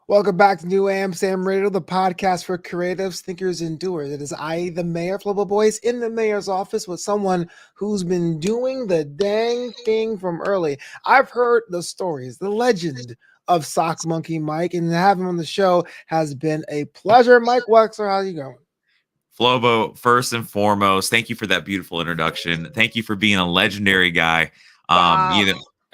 Welcome back to New Amsterdam Radio, the podcast for creatives, thinkers, and doers. It is I, the mayor, Flobo Boys, in the mayor's office with someone who's been doing the dang thing from early. I've heard the stories, the legend of Sock Monkey Mike, and having him on the show has been a pleasure. Mike Wexler, how you going? Flobo, first and foremost, thank you for that beautiful introduction. Thank you for being a legendary guy. Wow.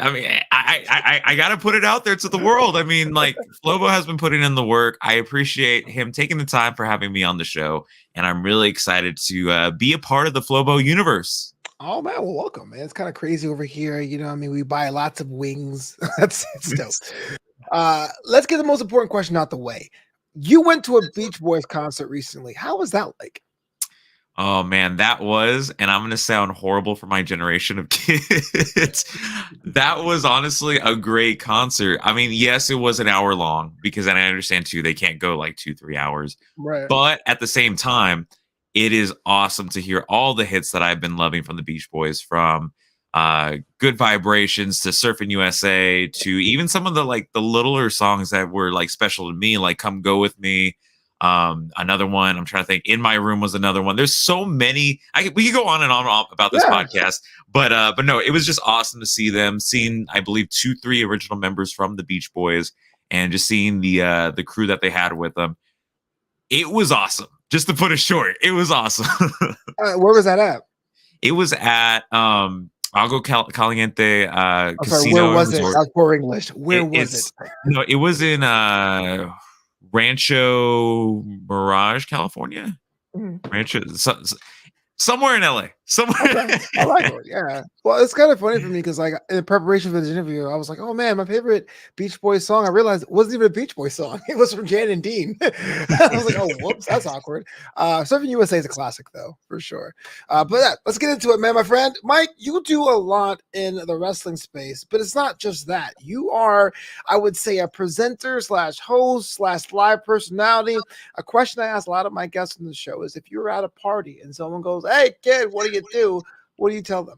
I mean, I gotta put it out there to the world. I mean, like Flobo has been putting in the work. I appreciate him taking the time for having me on the show, and I'm really excited to be a part of the Flobo universe. Oh man, well, welcome, man. It's kind of crazy over here. We buy lots of wings. That's it's dope. Let's get the most important question out the way. You went to a Beach Boys concert recently. How was that like? Oh man, that was, and I'm gonna sound horrible for my generation of kids. That was honestly a great concert. I mean, yes, it was an hour long because and I understand too, they can't go like 2-3 hours. Right. But at the same time, it is awesome to hear all the hits that I've been loving from the Beach Boys, from Good Vibrations to Surfing USA to even some of the littler songs that were like special to me, like Come Go With Me. Another one I'm trying to think, In My Room was another one. There's so many. We could go on and on about this podcast, but no, it was just awesome to see them, seeing I believe 2-3 original members from the Beach Boys, and just seeing the crew that they had with them. It was awesome. Just to put it short, it was awesome. Where was that at? It was at Agua Caliente I'm Casino. sorry, where was it? Resort. I was poor English. Where was it? No, it was in Rancho Mirage, California. Rancho, somewhere in LA. Somewhere. Okay. I like it. Yeah. Well, it's kind of funny for me because, like, in preparation for this interview, I was like, "Oh man, my favorite Beach Boys song." I realized it wasn't even a Beach Boys song; it was from Jan and Dean. I was like, "Oh, whoops, that's awkward." Surfing USA is a classic, though, for sure. But yeah, let's get into it, man. My friend Mike, you do a lot in the wrestling space, but it's not just that. You are, I would say, a presenter slash host slash live personality. A question I ask a lot of my guests on the show is: if you're at a party and someone goes, "Hey, kid, what do you do?" What do you tell them?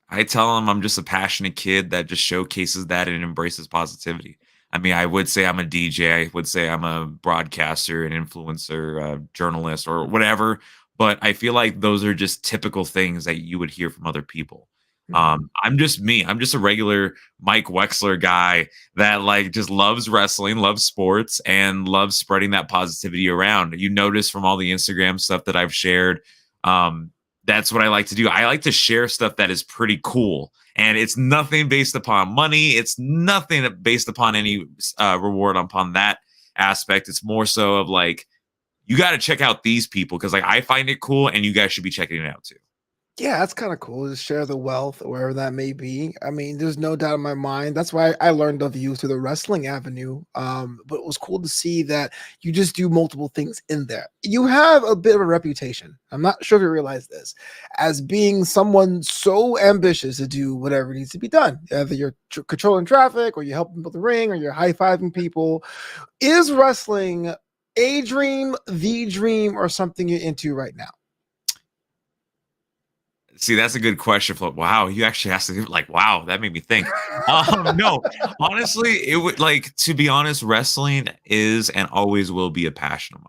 I tell them I'm just a passionate kid that just showcases that and embraces positivity. I mean, I would say I'm a DJ. I would say I'm a broadcaster, an influencer, a journalist, or whatever. But I feel like those are just typical things that you would hear from other people. I'm just me. I'm just a regular Mike Wexler guy that like just loves wrestling, loves sports, and loves spreading that positivity around. You notice from all the Instagram stuff that I've shared. That's what I like to do. I like to share stuff that is pretty cool. And it's nothing based upon money. It's nothing based upon any reward upon that aspect. It's more so of like, you got to check out these people because like I find it cool and you guys should be checking it out too. Yeah, that's kind of cool to share the wealth, wherever that may be. I mean, there's no doubt in my mind. That's why I learned of you through the wrestling avenue. But it was cool to see that you just do multiple things in there. You have a bit of a reputation. I'm not sure if you realize this, as being someone so ambitious to do whatever needs to be done. Either you're controlling traffic, or you're helping people the ring, or you're high fiving people. Is wrestling a dream, the dream, or something you're into right now? See, that's a good question, Flip. Wow, you actually asked to like, wow, that made me think. No, honestly, it would like to be honest, wrestling is and always will be a passion of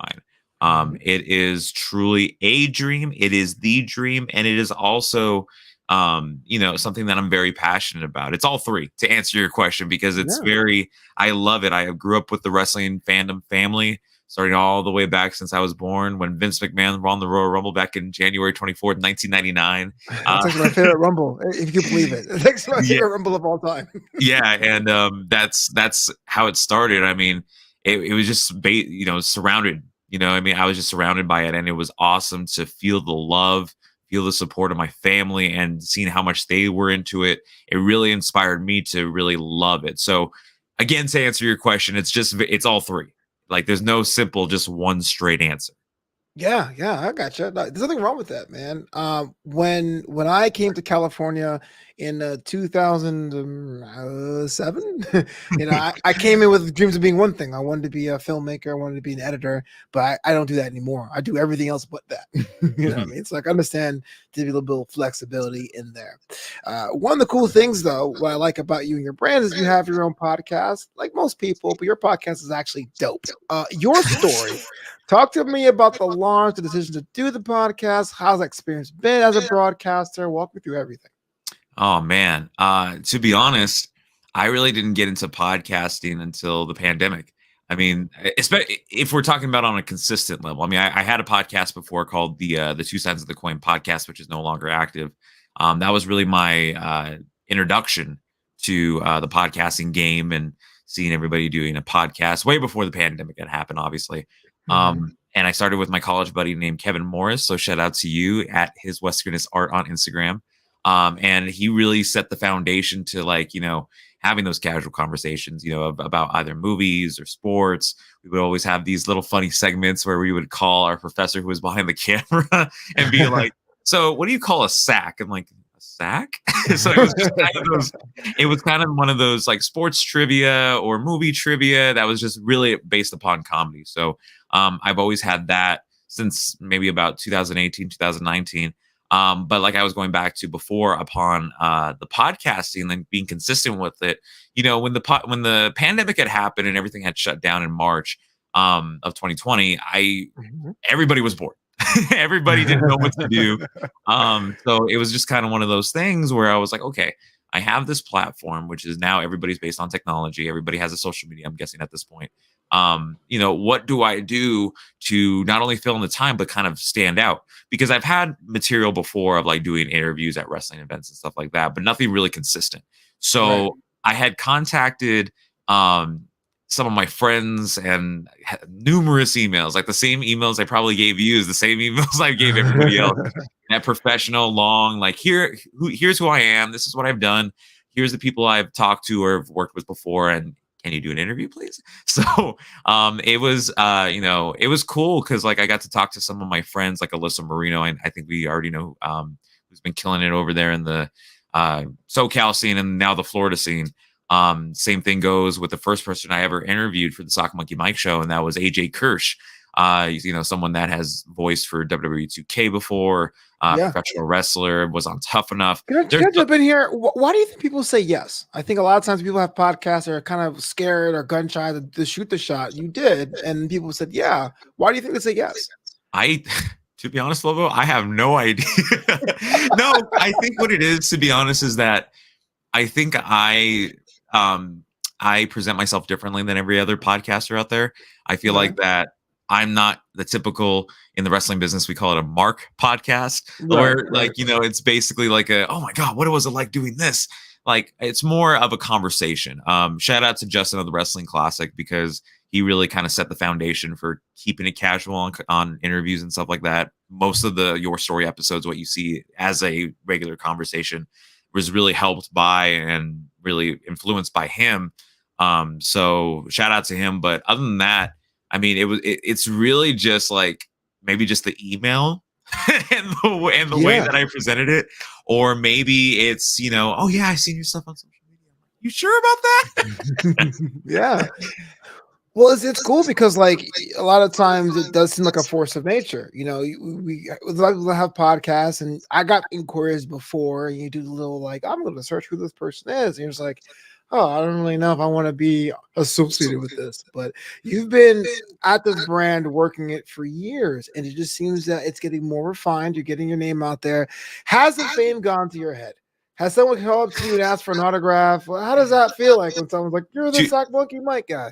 mine. It is truly a dream, it is the dream, and it is also something that I'm very passionate about. It's all three to answer your question because it's I love it. I grew up with the wrestling fandom family starting all the way back since I was born when Vince McMahon won the Royal Rumble back in January 24th, 1999. It's actually my favorite Rumble, if you believe it. It's actually my favorite Rumble of all time. Yeah, and that's how it started. I mean, it was just surrounded. I mean, I was just surrounded by it, and it was awesome to feel the love, feel the support of my family, and seeing how much they were into it. It really inspired me to really love it. So, again, to answer your question, it's all three. Like there's no simple, just one straight answer. Yeah, I gotcha. There's nothing wrong with that, man. When I came to California in 2007. I came in with dreams of being one thing. I wanted to be a filmmaker. I wanted to be an editor, but I don't do that anymore. I do everything else but that. You know what I mean? So I understand to be a little bit of flexibility in there. One of the cool things, though, what I like about you and your brand is you have your own podcast, like most people, but your podcast is actually dope. Your story. Talk to me about the launch, the decision to do the podcast. How's that experience been as a broadcaster? Walk me through everything. Oh man. To be honest, I really didn't get into podcasting until the pandemic. I mean, especially if we're talking about on a consistent level. I mean, I had a podcast before called the Two Sides of the Coin podcast, which is no longer active. That was really my introduction to the podcasting game and seeing everybody doing a podcast way before the pandemic had happened, obviously. Mm-hmm. And I started with my college buddy named Kevin Morris. So shout out to you at his Westernist Art on Instagram. And he really set the foundation to, like, having those casual conversations, about either movies or sports. We would always have these little funny segments where we would call our professor who was behind the camera and be like, so what do you call a sack? I'm like, a sack? So it was just it was kind of one of those like sports trivia or movie trivia that was just really based upon comedy. So I've always had that since maybe about 2018, 2019. But like I was going back to before upon the podcasting and being consistent with it, when the pandemic had happened and everything had shut down in March of 2020, everybody was bored. Everybody didn't know what to do. So it was just kind of one of those things where I was like, okay, I have this platform, which is now everybody's based on technology. Everybody has a social media, I'm guessing at this point. What do I do to not only fill in the time, but kind of stand out? Because I've had material before of like doing interviews at wrestling events and stuff like that, but nothing really consistent. So Right. I had contacted some of my friends and numerous emails, like the same emails I probably gave you is the same emails I gave everybody else. That professional, long, like here's who I am. This is what I've done. Here's the people I've talked to or have worked with before, and can you do an interview, please? So it was it was cool because like I got to talk to some of my friends, like Alyssa Marino, and I think we already know who's been killing it over there in the SoCal scene and now the Florida scene. Same thing goes with the first person I ever interviewed for the Sock Monkey Mike show, and that was AJ Kirsch. Someone that has voiced for WWE 2K before, Yeah. professional wrestler, was on Tough Enough. Can I jump in here? Why do you think people say yes? I think a lot of times people have podcasts that are kind of scared or gun shy to shoot the shot. You did, and people said, yeah. Why do you think they say yes? To be honest, Lobo, I have no idea. No, I think what it is, to be honest, is that I think I present myself differently than every other podcaster out there. I feel like that I'm not the typical, in the wrestling business, we call it a mark podcast, where it's basically like oh my God, what was it like doing this? Like, it's more of a conversation. Shout out to Justin of the Wrestling Classic, because he really kind of set the foundation for keeping it casual on interviews and stuff like that. Most of the Your Story episodes, what you see as a regular conversation, was really helped by and really influenced by him. So shout out to him. But other than that, I mean, it's really just like maybe just the email and the way that I presented it, or maybe it's oh yeah, I seen your stuff on social media. You sure about that? Yeah. Well, it's cool because like a lot of times it does seem like a force of nature. We have podcasts, and I got inquiries before, and you do the little like, I'm going to search who this person is, and you're just like, oh, I don't really know if I want to be associated with this. But you've been at this brand working it for years, and it just seems that it's getting more refined. You're getting your name out there. Has the fame gone to your head? Has someone come up to you and asked for an autograph? Well, how does that feel like when someone's like, you're the Sock Monkey Mike guy?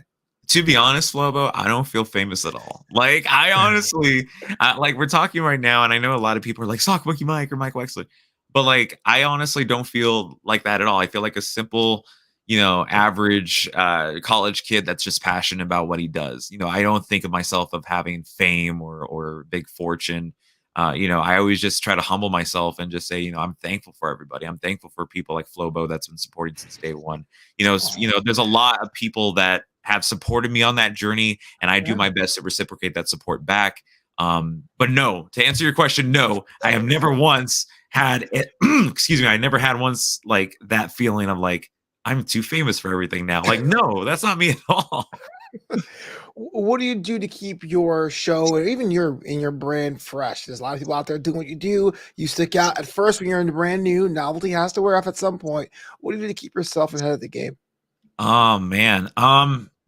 To be honest, Flobo, I don't feel famous at all. Like, I honestly, like, we're talking right now, and I know a lot of people are like, Sock Monkey Mike or Mike Wexler. But, like, I honestly don't feel like that at all. I feel like a simple, average college kid that's just passionate about what he does. I don't think of myself of having fame or big fortune. I always just try to humble myself and just say, I'm thankful for everybody. I'm thankful for people like Flobo that's been supporting since day one. There's a lot of people that have supported me on that journey, and I do my best to reciprocate that support back. But no, to answer your question, no, I have never once had it, excuse me, I never had once like that feeling of like I'm too famous for everything now. Like, no, that's not me at all. What do you do to keep your show or even your brand fresh? There's a lot of people out there doing what you do. You stick out at first when you're in brand new. Novelty has to wear off at some point. What do you do to keep yourself ahead of the game? Oh man,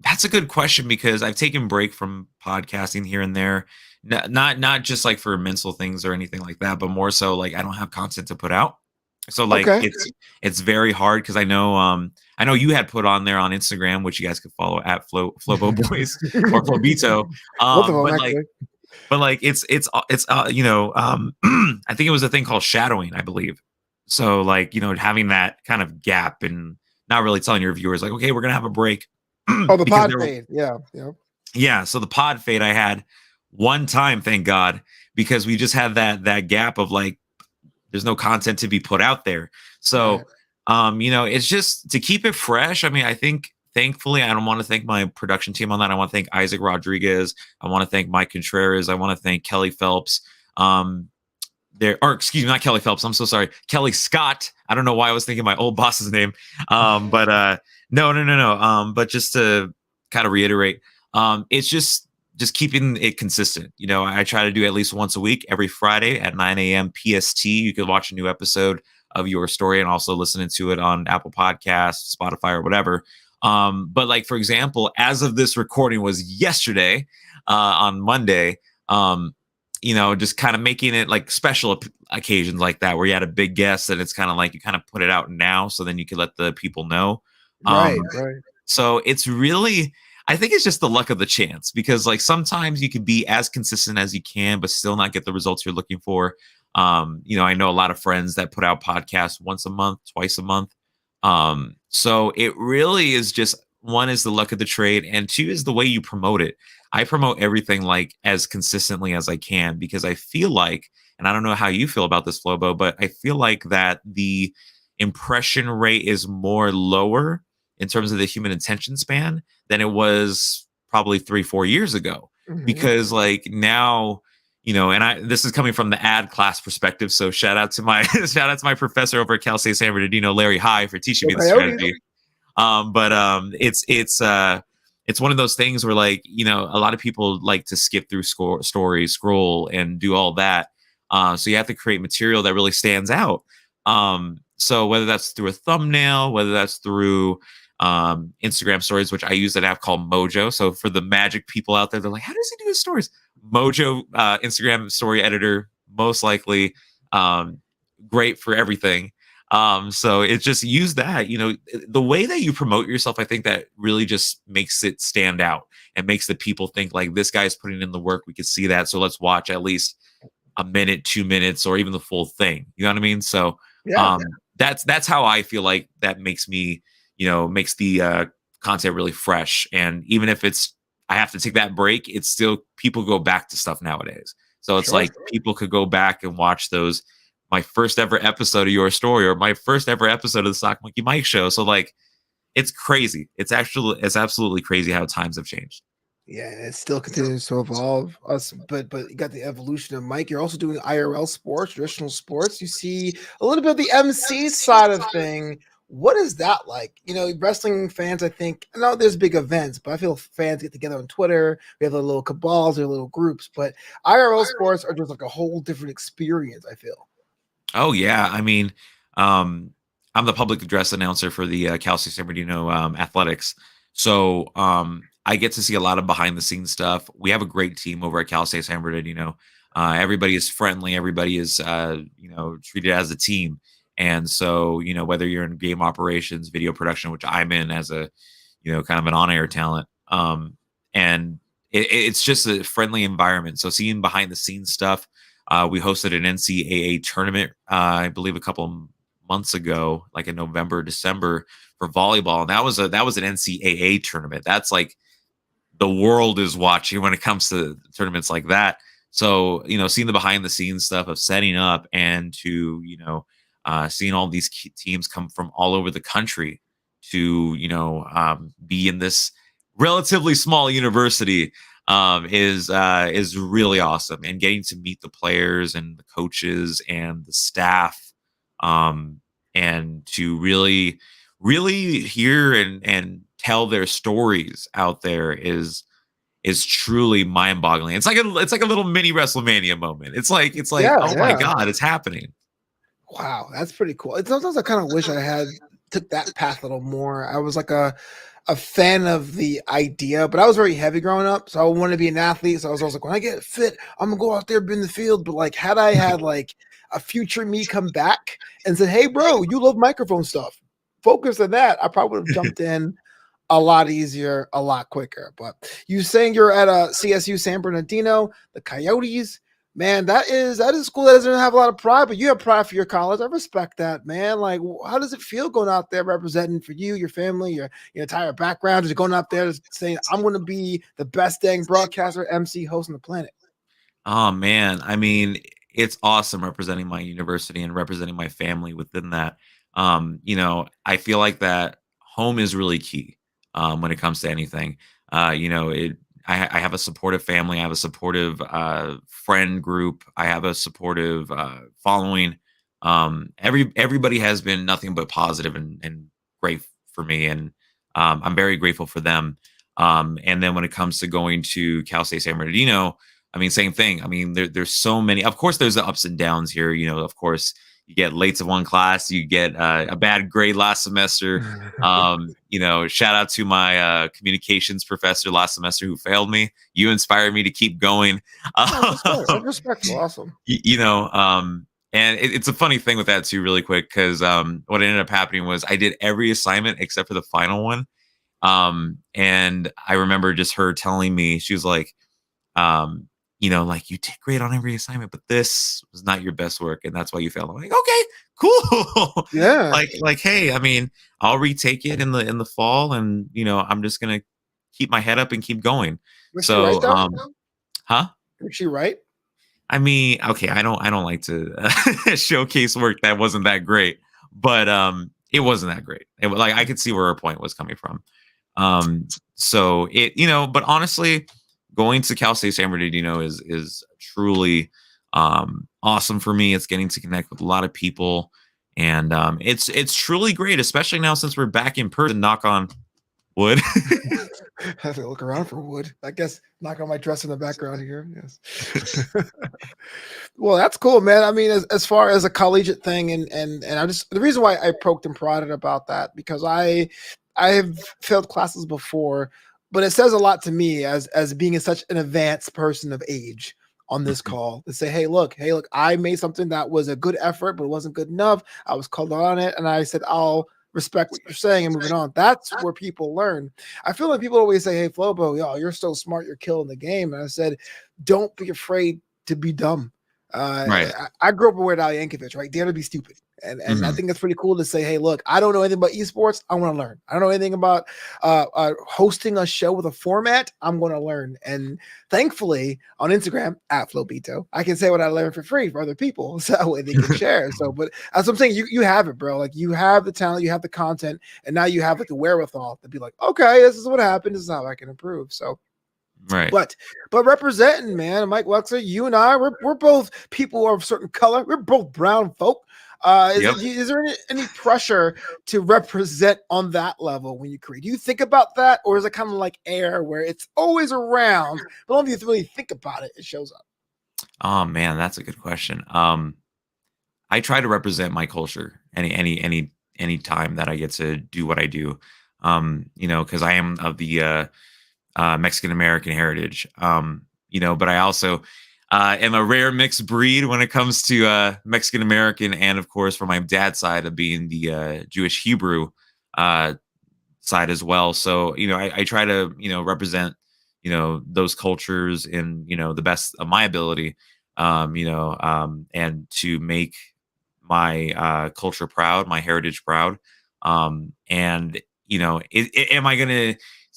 that's a good question because I've taken break from podcasting here and there. Not just like for mental things or anything like that, but more so like I don't have content to put out. So like Okay. it's very hard because I know you had put on there on Instagram, which you guys could follow at Flobo Boys or Flobito. Both of Um, them but like actually. but like I think it was a thing called shadowing, I believe. So like having that kind of gap and not really telling your viewers like, okay, we're gonna have a break Oh, the because pod there were fade. Yeah. Yeah. yeah. So the pod fade I had one time, thank God, because we just had that gap of like there's no content to be put out there. Right. So, it's just to keep it fresh. I mean, I think thankfully, I don't want to thank my production team on that. I want to thank Isaac Rodriguez. I want to thank Mike Contreras. I want to thank Kelly Phelps. Or excuse me, not Kelly Phelps. I'm so sorry. Kelly Scott. I don't know why I was thinking my old boss's name. But no, no, no, no. But just to kind of reiterate, it's just keeping it consistent. I try to do at least once a week, every Friday at 9 a.m. PST. You can watch a new episode of Your Story and also listening to it on Apple Podcasts, Spotify, or whatever. But like for example, as of this recording was yesterday on Monday. Just kind of making it like special occasions like that where you had a big guest and it's kind of like you kind of put it out now so then you can let the people know. Um, Right. Right. so it's really, I think it's just the luck of the chance because like sometimes you can be as consistent as you can, but still not get the results you're looking for. I know a lot of friends that put out podcasts once a month, twice a month. So it really is just one is the luck of the trade, and two is the way you promote it. I promote everything like as consistently as I can because I feel like, and I don't know how you feel about this, Flobo, but I feel like that the impression rate is more lower in terms of the human attention span than it was probably 3-4 years ago. Mhm. Because like now, and I this is coming from the ad class perspective. So shout out to my shout out to my professor over at Cal State San Bernardino, Larry High, for teaching Go me the Coyotes. strategy. But it's one of those things where like a lot of people like to skip through stories, scroll, and do all that. So you have to create material that really stands out. So whether that's through a thumbnail, whether that's through Instagram stories, which I use an app called Mojo. So for the magic people out there, they're like, how does he do his stories? Mojo Instagram story editor, most likely great for everything. So it's just use that, the way that you promote yourself, I think that really just makes it stand out and makes the people think like this guy's putting in the work. We could see that. So let's watch at least a minute, 2 minutes, or even the full thing. You know what I mean? So Yeah. that's how I feel like that makes me, makes the content really fresh. And even if it's I have to take that break, it's still people go back to stuff nowadays. So it's Sure. like people could go back and watch those my first ever episode of Your Story or my first ever episode of the Sock Monkey Mike show. So like it's crazy. It's absolutely crazy how times have changed. Yeah, and it still continues to evolve us, but you got the evolution of Mike. You're also doing IRL sports, traditional sports. You see a little bit of the MC side of thing. What is that like? Wrestling fans, I think, I know there's big events, but I feel fans get together on Twitter. We have the little cabals or little groups, but IRL sports are just like a whole different experience, I feel. Oh yeah, I mean, I'm the public address announcer for the Cal State San Bernardino athletics, so I get to see a lot of behind the scenes stuff. We have a great team over at Cal State San Bernardino. Everybody is friendly. Everybody is treated as a team, and so whether you're in game operations, video production, which I'm in as a kind of an on air talent, and it's just a friendly environment. So seeing behind the scenes stuff. We hosted an NCAA tournament, I believe, a couple of months ago, like in November, December, for volleyball, and that was an NCAA tournament. That's like the world is watching when it comes to tournaments like that. So seeing the behind the scenes stuff of setting up and to seeing all these teams come from all over the country to be in this relatively small university. is really awesome, and getting to meet the players and the coaches and the staff, um, and to really hear and tell their stories out there is truly mind-boggling. It's like a little mini WrestleMania moment. It's like, Yeah, oh my yeah. god, it's happening. Wow, that's pretty cool. It's sometimes I kind of wish I had took that path a little more. I was like a fan of the idea, but I was very heavy growing up, so I wanted to be an athlete. So I was always like, when I get fit, I'm gonna go out there, be in the field. But like, had I had like a future me come back and said, "Hey, bro, you love microphone stuff. Focus on that," I probably would have jumped in a lot easier, a lot quicker. But you saying you're at a CSU San Bernardino, the Coyotes, man, that is a school that doesn't have a lot of pride, but you have pride for your college. I respect that, man. Like, how does it feel going out there representing for you, your family, your entire background, just going out there saying, "I'm going to be the best dang broadcaster, MC, host on the planet." Oh man, I mean, it's awesome representing my university and representing my family within that. I feel like that home is really key when it comes to anything. I have a supportive family. I have a supportive friend group. I have a supportive following. Everybody has been nothing but positive and great for me, and I'm very grateful for them. And then when it comes to going to Cal State San Bernardino, I mean, same thing. I mean, there's so many. Of course, there's the ups and downs here. Of course, you get late to one class, you get a bad grade last semester. Shout out to my communications professor last semester who failed me. You inspired me to keep going. That's respect. Um, That's respectful. Awesome. y- you know, and it's a funny thing with that too, really quick, because what ended up happening was I did every assignment except for the final one. And I remember just her telling me, she was like, um, like you did great on every assignment, but this was not your best work, and that's why you failed. I'm like, okay, cool. Yeah. like, hey, I mean, I'll retake it in the fall, and I'm just gonna keep my head up and keep going. Was she right So, though? huh? Was she right? I mean, okay, I don't like to showcase work that wasn't that great, but it wasn't that great. It was like I could see where her point was coming from. So but honestly, going to Cal State San Bernardino is truly awesome for me. It's getting to connect with a lot of people, and it's truly great, especially now since we're back in person. Knock on wood. I have to look around for wood. I guess knock on my dress in the background here. Yes. Well, that's cool, man. I mean, as far as a collegiate thing, and I just the reason why I poked and prodded about that because I have failed classes before, but it says a lot to me as being such an advanced person of age on this call to say, hey, look, I made something that was a good effort, but it wasn't good enough. I was called on it, and I said, I'll respect what you're saying and moving on. That's where people learn. I feel like people always say, "Hey, Flobo, yo, you're so smart, you're killing the game." And I said, don't be afraid to be dumb. Right. I grew up with Weird Al Yankovic, right? Dare to be stupid. And I Mhm. think that's pretty cool to say, hey, look, I don't know anything about esports. I want to learn. I don't know anything about hosting a show with a format. I'm going to learn. And thankfully, on Instagram at Flobito, I can say what I learned for free for other people, so that way they can share. So, but as I'm saying, you have it, bro. Like you have the talent, you have the content, and now you have like the wherewithal to be like, okay, this is what happened. This is how I can improve. So Right. but representing, man, Mike Wexler, you and I, we're both people of a certain color. We're both brown folk. Yep. Is there any pressure to represent on that level when you create? Do you think about that, or is it kind of like air where it's always around, but only if you really think about it, it shows up? Oh man, that's a good question. I try to represent my culture any time that I get to do what I do. Because I am of the Mexican American heritage. But I also am a rare mixed breed when it comes to Mexican American, and of course, from my dad's side of being the Jewish Hebrew uh, side as well. So I try to represent those cultures in the best of my ability. And to make my culture proud, my heritage proud. And am I gonna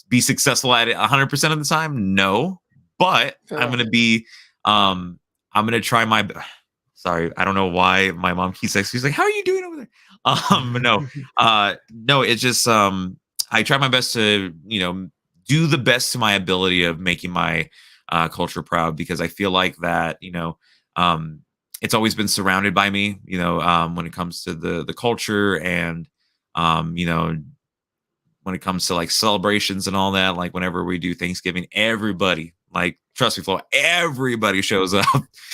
be successful at it 100% of the time? No, but Fair I'm enough. gonna be. I'm gonna try my. Sorry, I don't know why my mom keeps texting. She's like, "How are you doing over there?" No, no, it's just I try my best to do the best to my ability of making my culture proud, because I feel like that, um, it's always been surrounded by me, when it comes to the culture, and um, you know, when it comes to like celebrations and all that. Like whenever we do Thanksgiving, everybody, like trust me, Flo, everybody shows up.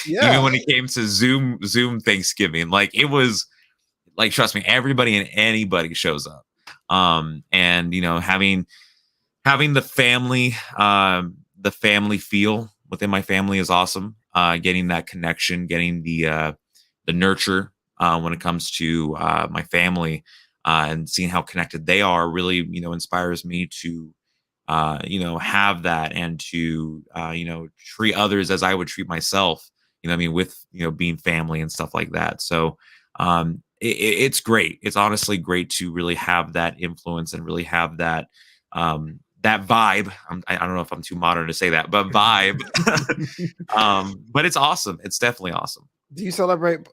Even Yeah. when it came to Zoom Thanksgiving, like it was like, trust me, everybody and anybody shows up. And having the family feel within my family is awesome. Getting that connection, getting the nurture when it comes to my family, and seeing how connected they are really, inspires me to, have that, and to, treat others as I would treat myself. What I mean, with being family and stuff like that. So it's great. It's honestly great to really have that influence and really have that vibe. I don't know if I'm too modern to say that, but vibe. But it's awesome. It's definitely awesome. Do you celebrate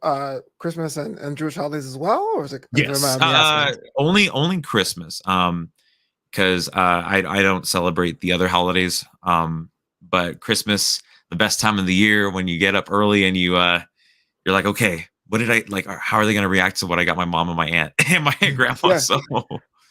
Christmas and Jewish holidays as well, or is it? If you don't Yes. mind me asking. Only Christmas. Because I don't celebrate the other holidays. But Christmas, the best time of the year, when you get up early and you're like, okay, what did I like? How are they going to react to what I got my mom and my aunt and my grandma? Yeah. So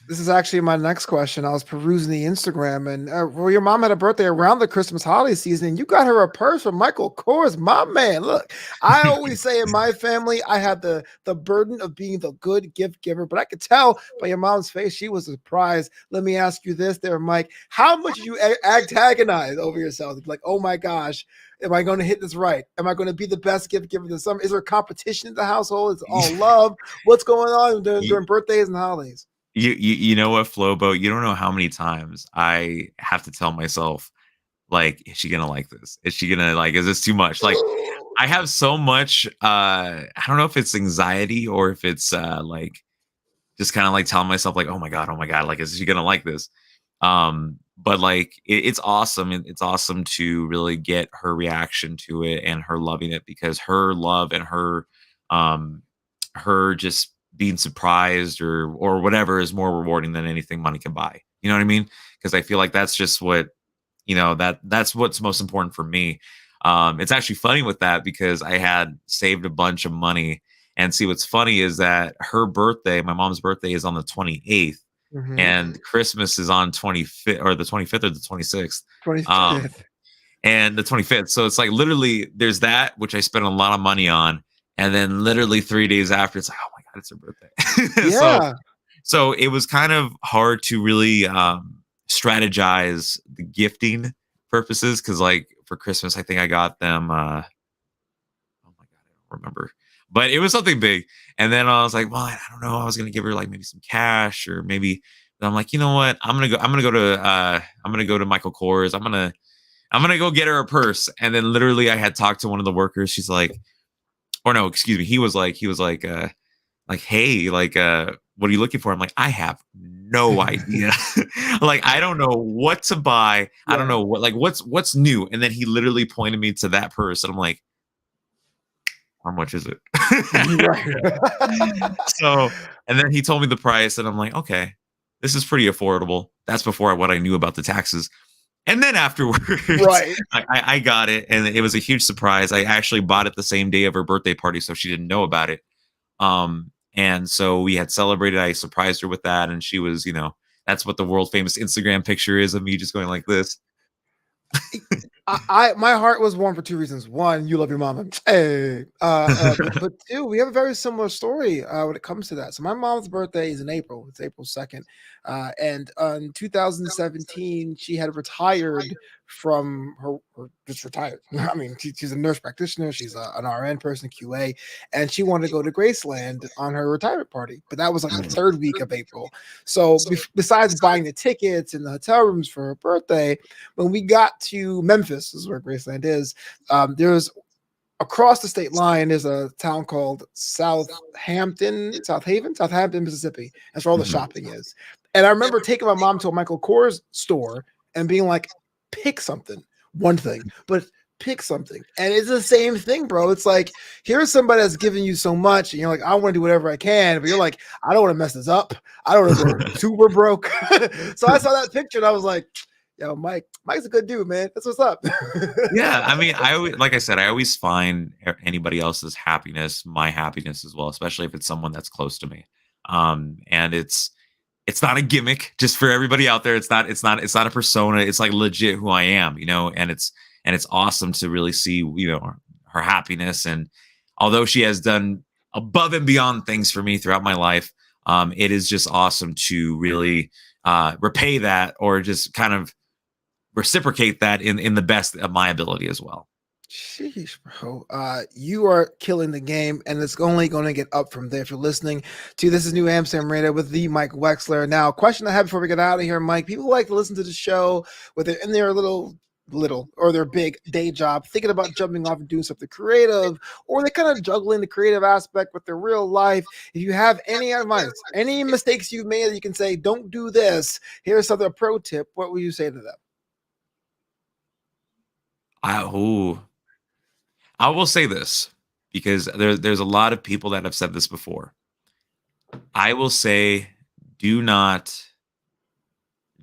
This is actually my next question. I was perusing the Instagram, and well, your mom had a birthday around the Christmas holiday season, and you got her a purse from Michael Kors. My man, look, I always say in my family, I had the burden of being the good gift giver, but I could tell by your mom's face she was surprised. Let me ask you this, there, Mike: how much did you antagonize over yourself? Like, oh my gosh, am I going to hit this right? Am I going to be the best gift giver this summer? Is there competition in the household? Is it all love? What's going on during birthdays and holidays? you know what, Flobo? You don't know how many times I have to tell myself, like, is she gonna like this? Is she gonna like? Is this too much? Like, I have so much. I don't know if it's anxiety or if it's like just kind of like telling myself, like, oh my god, like, is she gonna like this? But like, it's awesome. It's awesome to really get her reaction to it and her loving it, because her love and um, her just being surprised or whatever is more rewarding than anything money can buy. You know what I mean? Because I feel like that's just what that's what's most important for me. It's actually funny with that, because I had saved a bunch of money. And see, what's funny is that her birthday, my mom's birthday, is on the 28th, Mm-hmm. and Christmas is on 25th, or the 25th or the 26th. Um, 25th. and the 25th. So it's like literally there's that, which I spent a lot of money on. And then literally 3 days after, it's like, oh my God, it's her birthday. Yeah. So it was kind of hard to really strategize the gifting purposes. Cause like for Christmas, I think I got them, oh my God, I don't remember, but it was something big. And then I was like, well, I don't know. I was going to give her like maybe some cash, or maybe, but I'm like, you know what? I'm going to go to Michael Kors. I'm gonna go get her a purse. And then literally I had talked to one of the workers. She's like, or no, excuse me. Like, hey, like, what are you looking for? I'm like, I have no idea. Like, I don't know what to buy. I don't Yeah. know what's new. And then he literally pointed me to that purse, and I'm like, how much is it? Right. So, and then he told me the price, and I'm like, okay, this is pretty affordable. That's before what I knew about the taxes. And then afterwards, Right. I got it, and it was a huge surprise. I actually bought it the same day of her birthday party, so she didn't know about it. And so we had celebrated. I surprised her with that, and she was, that's what the world famous Instagram picture is of me just going like this. I my heart was warm for two reasons. One, you love your mama. Hey. But two, we have a very similar story when it comes to that. So my mom's birthday is in April. It's April 2nd. And in 2017, she had retired from her just retired. I mean, she's a nurse practitioner. She's an RN person, QA, and she wanted to go to Graceland on her retirement party. But that was like the third week of April. So besides buying the tickets and the hotel rooms for her birthday, when we got to Memphis, this is where Graceland is, there's across the state line is a town called Southaven, Mississippi. That's where all the Mhm. shopping is. And I remember taking my mom to a Michael Kors store and being like, pick something, one thing, but pick something. And it's the same thing, bro. It's like, here's somebody that's giving you so much, and you're like, I want to do whatever I can, but you're like, I don't want to mess this up. I don't want to go super broke. So I saw that picture and I was like, Yo, Mike's a good dude, man. That's what's up. Yeah, I mean, I always, like I said, I always find anybody else's happiness my happiness as well, especially if it's someone that's close to me. And it's not a gimmick just for everybody out there. It's not a persona. It's like legit who I am, and it's awesome to really see, her happiness. And although she has done above and beyond things for me throughout my life, it is just awesome to really repay that, or just kind of reciprocate that in the best of my ability as well. Sheesh, bro. You are killing the game, and it's only going to get up from there. If you're listening to This is New Amsterdam Radio with the Mike Wexler. Now, question I have before we get out of here, Mike. People like to listen to the show with their in their little or their big day job, thinking about jumping off and doing something creative, or they're kind of juggling the creative aspect with their real life. If you have any advice, any mistakes you've made that you can say, don't do this, here's a pro tip, what would you say to them? Ooh, I will say this, because there's a lot of people that have said this before. I will say, do not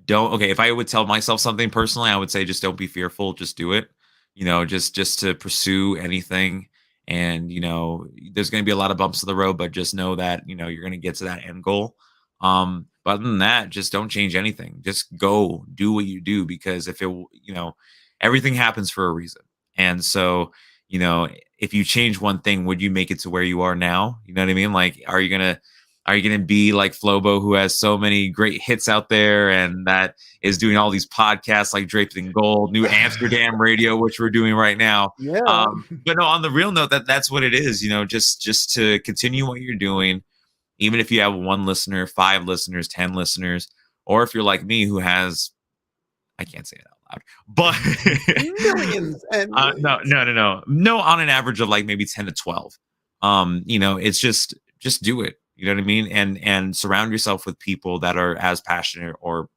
don't okay, if I would tell myself something personally, I would say just don't be fearful, just do it. Just to pursue anything. And there's going to be a lot of bumps in the road, but just know that you're going to get to that end goal. But other than that, just don't change anything. Just go do what you do, because if everything happens for a reason. And so, if you change one thing, would you make it to where you are now? You know what I mean? Like, are you gonna be like Flobo, who has so many great hits out there, and that is doing all these podcasts like Draped in Gold, New Amsterdam Radio, which we're doing right now? Yeah. But no, on the real note, that's what it is. Just to continue what you're doing, even if you have one listener, 5 listeners, 10 listeners, or if you're like me, who has, I can't say it out loud, but Millions and no, millions. no, no, no, no, on an average of like maybe 10 to 12. It's just do it. You know what I mean? And surround yourself with people that are as passionate, or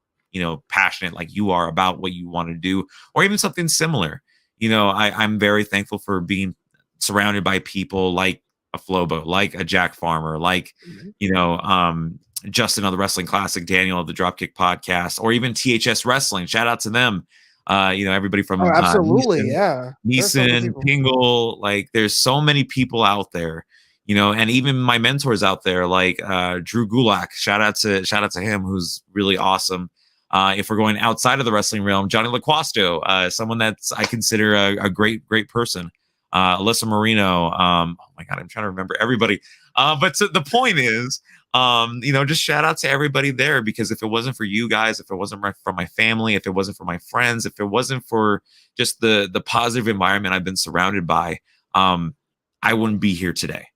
passionate like you are about what you want to do, or even something similar. I'm very thankful for being surrounded by people like a Flobo, like a Jack Farmer, like Mhm. Justin of the Wrestling Classic, Daniel of the Dropkick Podcast, or even THS Wrestling. Shout out to them. Everybody Oh, from absolutely. Yeah. There's some good Neeson, people. Pingle. Like, there's so many people out there, and even my mentors out there, like Drew Gulak. Shout out to him, who's really awesome. If we're going outside of the wrestling realm, Johnny LaQuasto, someone that's I consider a great person. Alyssa Marino. Oh my God, I'm trying to remember everybody. But the point is, just shout out to everybody there, because if it wasn't for you guys, if it wasn't for my family, if it wasn't for my friends, if it wasn't for just the positive environment I've been surrounded by, I wouldn't be here today.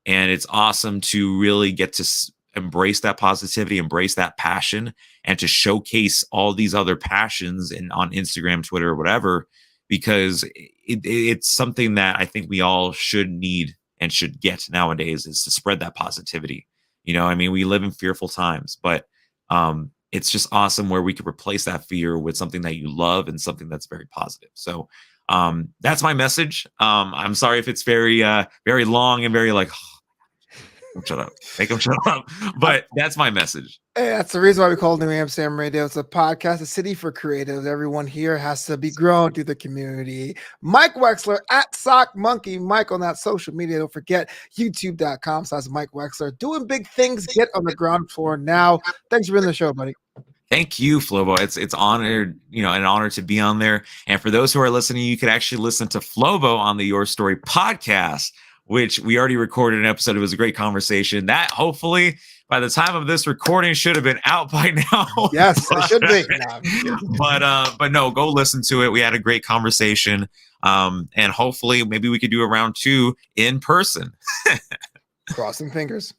And it's awesome to really get to embrace that positivity, embrace that passion, and to showcase all these other passions on Instagram, Twitter, or whatever, because it's something that I think we all should need and should get nowadays, is to spread that positivity. I mean, we live in fearful times, but it's just awesome where we could replace that fear with something that you love and something that's very positive. So that's my message. I'm sorry if it's very long and very like, shut up, make them shut up. But that's my message. Hey, that's the reason why we call it New Amsterdam Radio. It's a podcast, a city for creatives. Everyone here has to be grown through the community. Mike Wexler at Sock Monkey Mike on that social media. Don't forget youtube.com/Mike Wexler. Doing big things. Get on the ground floor now. Thanks for being on the show, buddy. Thank you, Flobo. It's honored, an honor to be on there. And for those who are listening, you could actually listen to Flobo on the Your Story podcast, which we already recorded an episode. It was a great conversation that hopefully by the time of this recording should have been out by now. Yes, it should be. But no, go listen to it. We had a great conversation. And hopefully maybe we could do a round 2 in person. Crossing fingers.